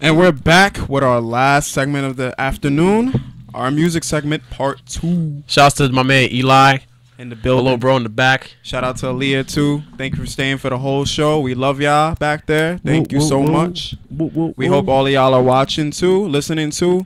And we're back with our last segment of the afternoon, our music segment, part 2. Shouts to my man Eli. In the building. Hello, bro, in the back. Shout out to Aaliyah, too. Thank you for staying for the whole show. We love y'all back there. Thank you so much. We hope all of y'all are watching, too, listening, too.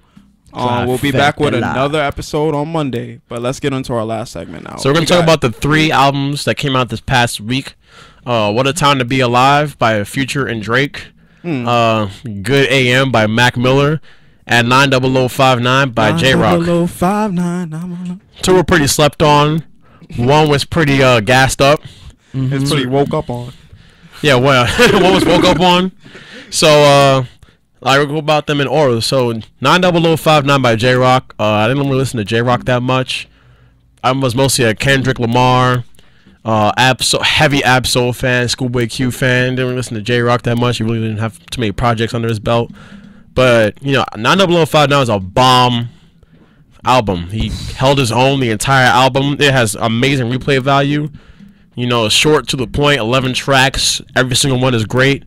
We'll be back with another episode on Monday. But let's get into our last segment now. So we're going to talk about the 3 albums that came out this past week. What a Time to Be Alive by Future and Drake. Good AM by Mac Miller. And 90059 by J-Rock. 90059. 2 were pretty slept on. 1 was pretty gassed up. It's pretty woke up on. Yeah, well, 1 was woke up on. So, I will go about them in order. So, 90059 by J-Rock. I didn't really listen to J-Rock that much. I was mostly a Kendrick Lamar, heavy Ab-Soul fan, Schoolboy Q fan. Didn't really listen to J-Rock that much. He really didn't have too many projects under his belt. But, 90059 is a bomb album. He held his own the entire album. It has amazing replay value. Short to the point, 11 tracks. Every single one is great.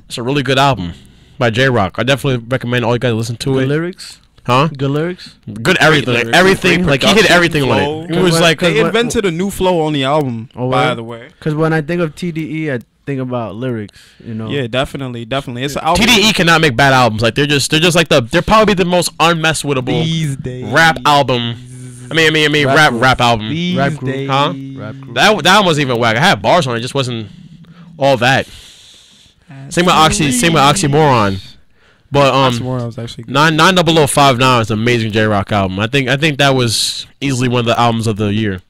It's a really good album by J-Rock. I definitely recommend all you guys listen to it. Good lyrics? Huh? Good lyrics? Good everything. Everything. Like, he hit everything on it. It was like... They invented a new flow on the album, by the way. Because when I think of TDE, I think about lyrics, Yeah, definitely. It's an album. TDE cannot make bad albums. Like, they're like they're probably the most unmesswittable These days. rap album. I mean rap album. Rap group. Huh? Rap group. That one wasn't even whack. I had bars on it. It just wasn't all that. Same with Oxymoron. But Oxymoron was actually good. 90059 is an amazing J-Rock album. I think that was easily one of the albums of the year.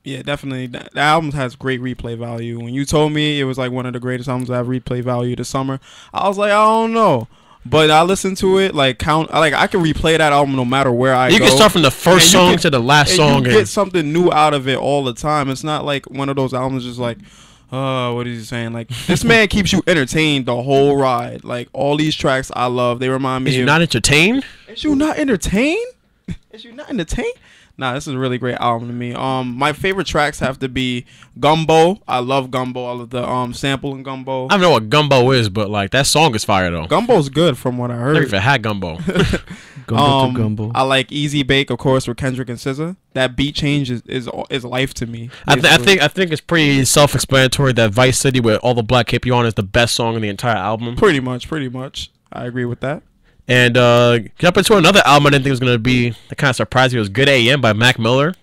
Yeah, definitely. The album has great replay value. When you told me it was like one of the greatest albums that have replay value this summer, I was like, I don't know. But I listened to it, I can replay that album no matter where I go. You can start from the first song to the last song. You get something new out of it all the time. It's not like one of those albums just like, what is he saying? Like, this man keeps you entertained the whole ride. Like, all these tracks I love. They remind me Is you not entertained? Is you not entertained? Is you not entertained? Nah, this is a really great album to me. My favorite tracks have to be Gumbo. I love Gumbo. I love the sample in Gumbo. I don't know what Gumbo is, but like that song is fire though. Gumbo's good from what I heard. I never even had Gumbo. Gumbo. I like Easy Bake, of course, with Kendrick and SZA. That beat change is life to me. I think it's pretty self-explanatory that Vice City with All the Black Keep You On is the best song in the entire album. Pretty much. I agree with that. And jump into another album I didn't think was gonna be that kind of surprised me. It was Good AM by Mac Miller.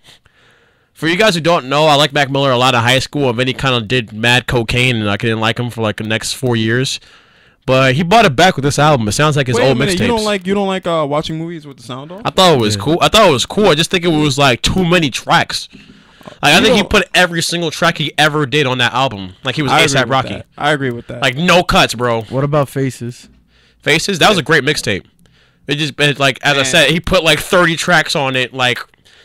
For you guys who don't know, I like Mac Miller a lot in high school, and then he kind of did mad cocaine, and I didn't like him for like the next 4 years. But he brought it back with this album. It sounds like his old mixtapes. You don't like watching movies with the sound off? I thought it was cool. I just think it was like too many tracks. Like, I think he put every single track he ever did on that album. Like he was ASAP Rocky. I agree with that. Like no cuts, bro. What about Faces? Faces? That was a great mixtape. I said, he put like 30 tracks on it. Like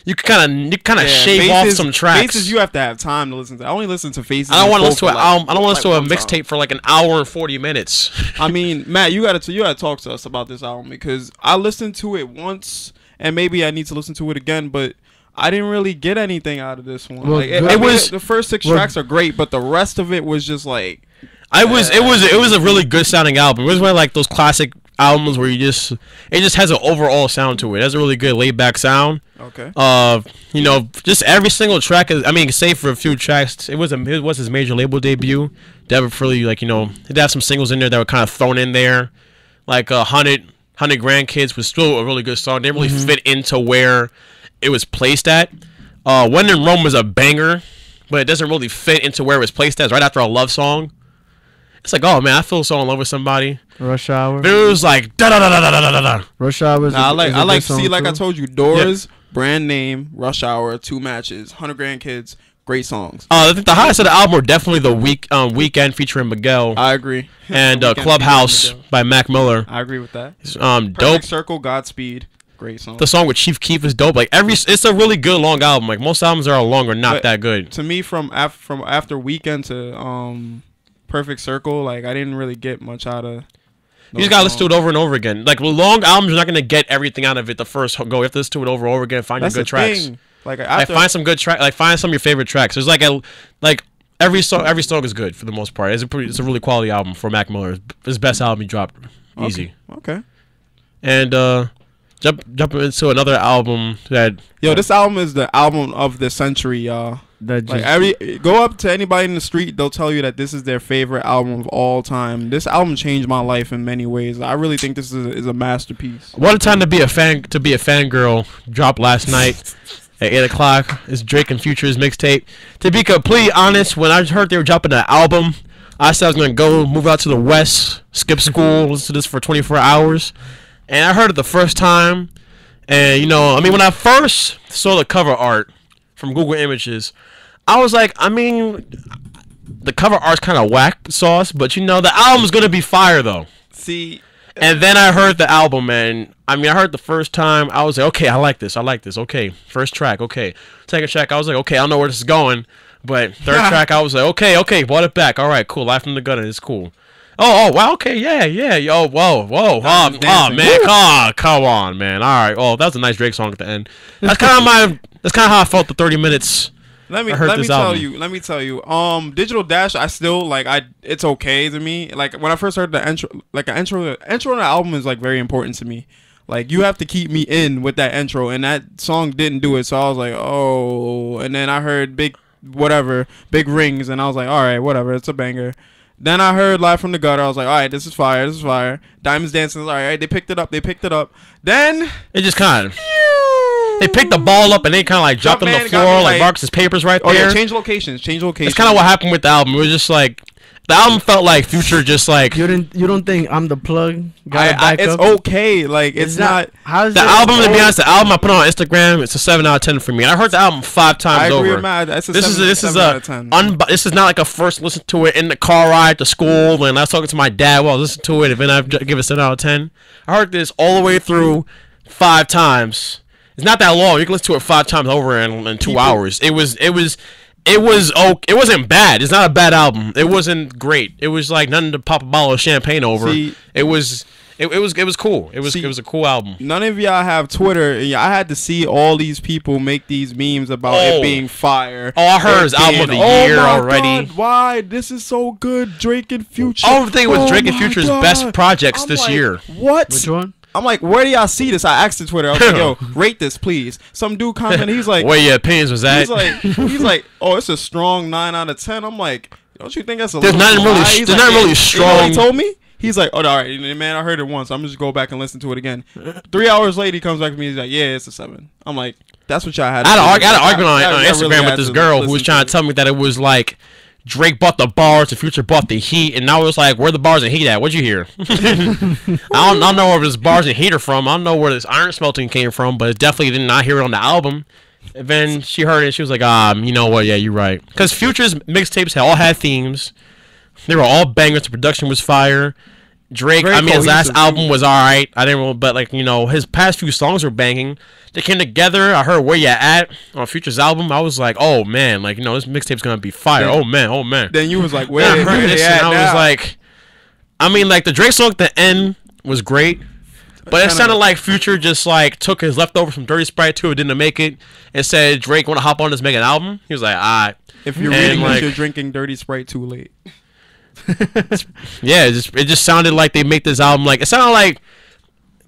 you kind of shave off some tracks. Faces, you have to have time to listen to. I only listen to Faces. I don't want to listen to an album. I don't want to listen to a mixtape for like an hour and 40 minutes. I mean, Matt, you gotta talk to us about this album because I listened to it once, and maybe I need to listen to it again, but I didn't really get anything out of this one. Well, the first 6 tracks are great, but the rest of it was just like. It was a really good sounding album. It was one of like those classic albums where it just has an overall sound to it. It has a really good laid back sound. Okay. Just every single track is. I mean, save for a few tracks, it was his major label debut. Definitely he'd have some singles in there that were kind of thrown in there, like 100 Grandkids was still a really good song. They didn't really fit into where it was placed at. When in Rome was a banger, but it doesn't really fit into where it was placed at. It's right after a love song. It's like, oh man, I feel so in love with somebody. Rush Hour. But it was like da da da da da da da. Rush Hour. I told you, Doors, Brand Name, Rush Hour, 2 matches, 100 Grandkids, great songs. I think the highest of the album were definitely the Weekend featuring Miguel. I agree. And Clubhouse by Mac Miller. I agree with that. Dope. Perfect Circle, Godspeed. Great song. The song with Chief Keef is dope. Like it's a really good long album. Like most albums are long or not that good. To me, from after Weekend to Perfect Circle, like I didn't really get much out of. You just gotta listen to it over and over again. Like long albums, you're not gonna get everything out of it the first go. You have to listen to it over and over again. Find your good tracks. Thing. Like find some good track. Like find some of your favorite tracks. There's every song is good for the most part. It's a really quality album for Mac Miller. It's his best album he dropped. Easy. Okay. And jumping into another album that this album is the album of the century, y'all. Go up to anybody in the street, they'll tell you that this is their favorite album of all time. This album changed my life in many ways. I really think this is a masterpiece. What a time to be a fangirl. Dropped last night at 8 o'clock. It's Drake and Future's mixtape. To be completely honest, when I heard they were dropping an album, I said I was gonna go move out to the West, skip school, listen to this for 24 hours. And I heard it the first time, and when I first saw the cover art from Google Images, I was like, the cover art's kind of whack sauce, but the album's gonna be fire though. See, and then I heard the album, and I heard the first time, I was like, okay, I like this. Okay, first track, okay, second track, I was like, okay, I don't know where this is going, but third track, I was like, okay, brought it back. All right, cool, Live from the Gutter, it's cool. Oh, wow, okay, yeah, yo, whoa, man, come on, man, all right, that was a nice Drake song at the end. That's kind of how I felt the 30 minutes. Let me tell you. Digital Dash, I still it's okay to me. Like when I first heard the intro, intro on the album is very important to me. Like you have to keep me in with that intro, and that song didn't do it, so I was like, oh. And then I heard Big Rings, and I was like, all right, whatever, it's a banger. Then I heard Live from the Gutter. I was like, all right, this is fire. Diamonds Dancing is all right. They picked it up. Then it just kind of. They picked the ball up and they kind of dropped on the floor like Marcus's papers right there. Yeah, change locations. It's kind of what happened with the album. It was just the album felt like Future just You don't think I'm the plug? It's okay. It's not. How's the album? To be honest, the album I put on Instagram, it's a 7 out of 10 for me. And I heard the album 5 times over. I agree with Matt. This is out of 10. This is not like a first listen to it in the car ride to school when I was talking to my dad while I was listening to it, and then I give it a 7 out of 10. I heard this all the way through 5 times. It's not that long. You can listen to it 5 times over in 2 hours. It wasn't bad. It's not a bad album. It wasn't great. It was like nothing to pop a bottle of champagne over. It was cool. It was a cool album. None of y'all have Twitter. I had to see all these people make these memes about it being fire. Oh, I heard his album of the year already. God, why? This is so good. Drake and Future. I don't think it was Drake and Future's best projects this year. What? Which one? I'm like, where do y'all see this? I asked the Twitter. I was like, yo, rate this, please. Some dude commented. He's like, where your opinions was at? He's like, oh, it's a strong 9 out of 10. I'm like, don't you think that's a there's little nothing really strong. You know what he told me? He's like, oh, all right, man, I heard it once. I'm just go back and listen to it again. 3 hours later, he comes back to me. He's like, yeah, it's a 7. I'm like, that's what y'all had. I had an argument on Instagram with this girl who was trying to tell me that it was like Drake bought the bars, the Future bought the heat, and I was like, where the bars and heat at? What'd you hear? I don't know where this bars and heat are from. I don't know where this iron smelting came from, but it definitely did not hear it on the album. And then she heard it, and she was like, you know what? Yeah, you're right. Because Future's mixtapes all had themes. They were all bangers. The production was fire. Drake, his last album was alright. I didn't really, but his past few songs were banging. They came together. I heard Where You At on Future's album. I was like, oh man, this mixtape's gonna be fire. Oh man. Then you was like, where I heard this, and I was like, the Drake song at the end was great, but it sounded like Future just took his leftovers from Dirty Sprite 2, didn't make it, and said, Drake, want to hop on this, make an album? He was like, alright. If you're reading this, you're drinking Dirty Sprite too late. Yeah, it just sounded like they make this album it sounded like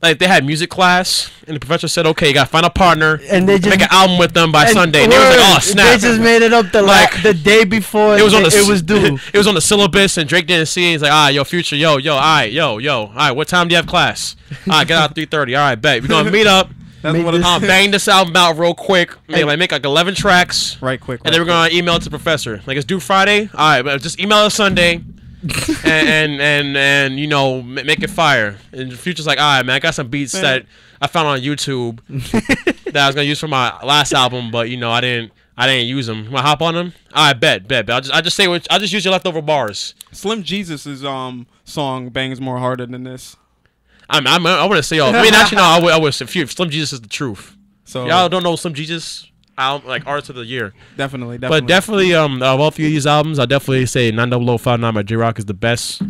they had music class and the professor said, okay, you gotta find a partner and they just make an album with them by Sunday. And they was like, oh snap, they just made it up the day before it was due. It was on the syllabus and Drake didn't see it. He's like, yo, Future, yo, alright, what time do you have class? Alright, get out at 3:30. Alright, bet we're gonna meet up. Bang this album out real quick. Make 11 tracks. Quick. And then we're gonna email it to the professor. It's due Friday. Alright, but just email us Sunday. and make it fire. And Future's like, alright, man, I got some beats that I found on YouTube that I was gonna use for my last album, but I didn't use them. Want to hop on them? Alright, bet. I'll just use your leftover bars. Slim Jesus' song bangs more harder than this. I want to say actually no, I would say Slim Jesus is the truth. So y'all don't know Slim Jesus? Artist of the year. Definitely. But definitely, of all 3 of these albums, I definitely say 90059 by J-Rock is the best.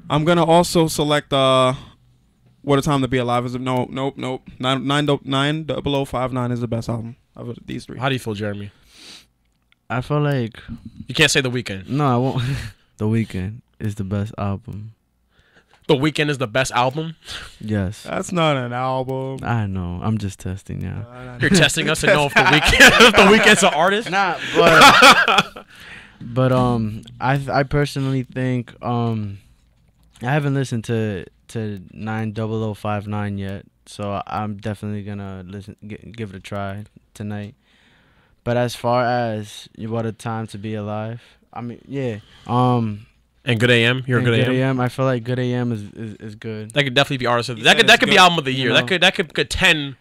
I'm gonna also select What a Time to Be Alive is nope. 90059 is the best album of these 3. How do you feel, Jeremy? I feel like you can't say The Weeknd. No, I won't. The Weeknd is the best album. The Weeknd is the best album? Yes. That's not an album. I know. I'm just testing, yeah. You're testing us to know if the Weeknd's an artist? Nah, but I personally think I haven't listened to 90059 yet, so I'm definitely gonna give it a try tonight. But as far as What a Time to Be Alive, I mean, yeah. And Good AM, you're Good AM. I feel like Good AM is good. That could definitely be artist. That could be album of the year. That could contend.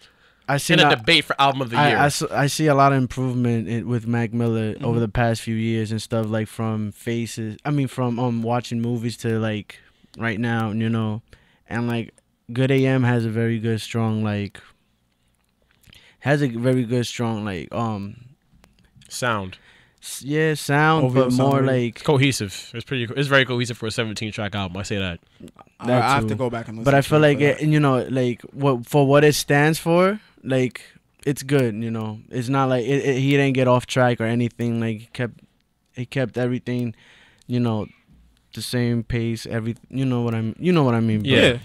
I see in a debate for album of the year. I see a lot of improvement with Mac Miller over the past few years and stuff, like from watching movies to like right now, you know, and like Good AM has a very good strong sound. Yeah, sound, but more like cohesive. It's very cohesive for a 17-track album. I say that. I have to go back and listen. But I feel like what it stands for, like it's good. You know, it's not like he didn't get off track or anything. Like he kept everything, you know, the same pace. You know what I mean. Yeah.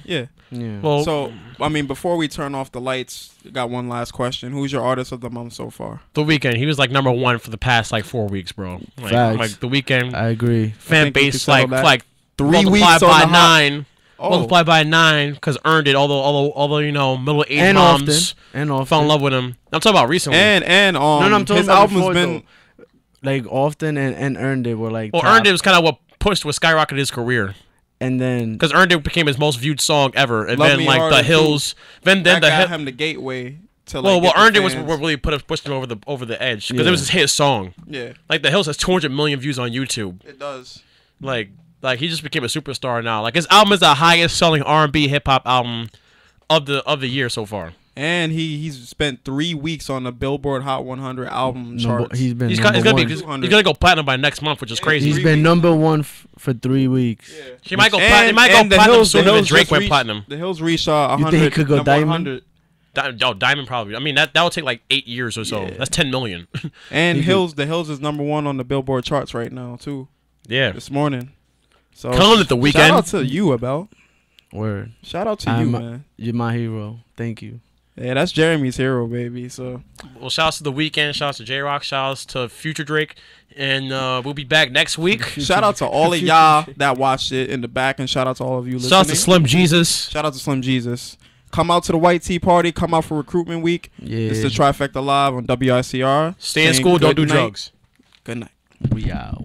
Well, so I mean, before we turn off the lights, got one last question. Who's your artist of the month so far? The Weeknd. He was like number 1 for the past like 4 weeks, bro. Facts. The Weeknd. I agree. Fan base like 3 weeks by 9. Multiplied by 9 because earned it. Although you know, middle-aged moms fell in love with him. I'm talking about recently. And I'm talking his about album's before, been though. Like often and earned it were like. Well, top. Earned It was kind of what skyrocketed his career. And then because Earned It became his most viewed song ever, and Love then Me like Harder The Hills, then that got him the gateway to like. Well, Earned It was what really pushed him over the edge because it was his hit song. Yeah, like The Hills has 200 million views on YouTube. It does. Like he just became a superstar now. Like his album is the highest selling R&B hip hop album of the year so far. And he's spent 3 weeks on the Billboard Hot 100 album charts. He's gonna go platinum by next month, which is crazy. He's been number 1 for 3 weeks. Yeah. He might go platinum sooner than Drake went platinum. The Hills reached 100. You think he could go diamond? Diamond probably. I mean that will take like 8 years or so. Yeah. That's 10 million. And the Hills is number 1 on the Billboard charts right now too. Yeah. This morning. So calling it The Weeknd. Shout out to you, Abel. Word. Shout out to you, man. You're my hero. Thank you. Yeah, that's Jeremy's hero, baby. So, well, shout out to The Weeknd, shout out to J-Rock, shout out to Future Drake, and we'll be back next week. Shout out to all of y'all that watched it in the back, and shout out to all of you listening. Shout out to Slim Jesus. Shout out to Slim Jesus. Come out to the White Tea Party. Come out for recruitment week. Yeah. It's the Trifecta Live on WICR. Stay in school, don't do drugs. Good night. We out.